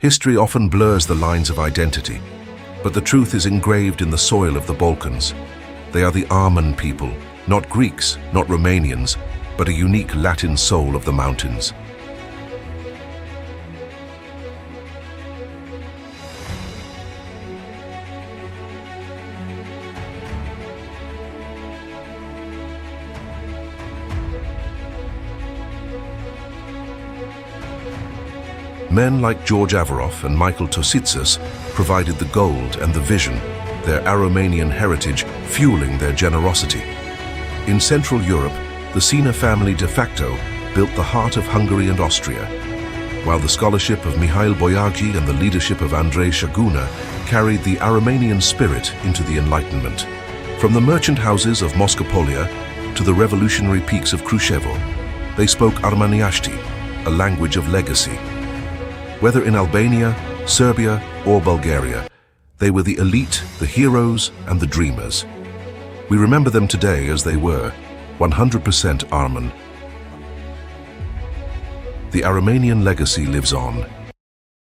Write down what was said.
History often blurs the lines of identity, but the truth is engraved in the soil of the Balkans. They are the Armãn people, not Greeks, not Romanians, but a unique Latin soul of the mountains. Men like George Averof and Michael Tositsis provided the gold and the vision, their Aromanian heritage fueling their generosity. In Central Europe, the Sina family de facto built the heart of Hungary and Austria, while the scholarship of Mihail Bolyai and the leadership of Andrei Shaguna carried the Aromanian spirit into the Enlightenment. From the merchant houses of Moscopolia to the revolutionary peaks of Kruševo, they spoke Armãneashti, a language of legacy. Whether in Albania, Serbia, or Bulgaria, they were the elite, the heroes, and the dreamers. We remember them today as they were, 100% Armãn. The Aromanian legacy lives on.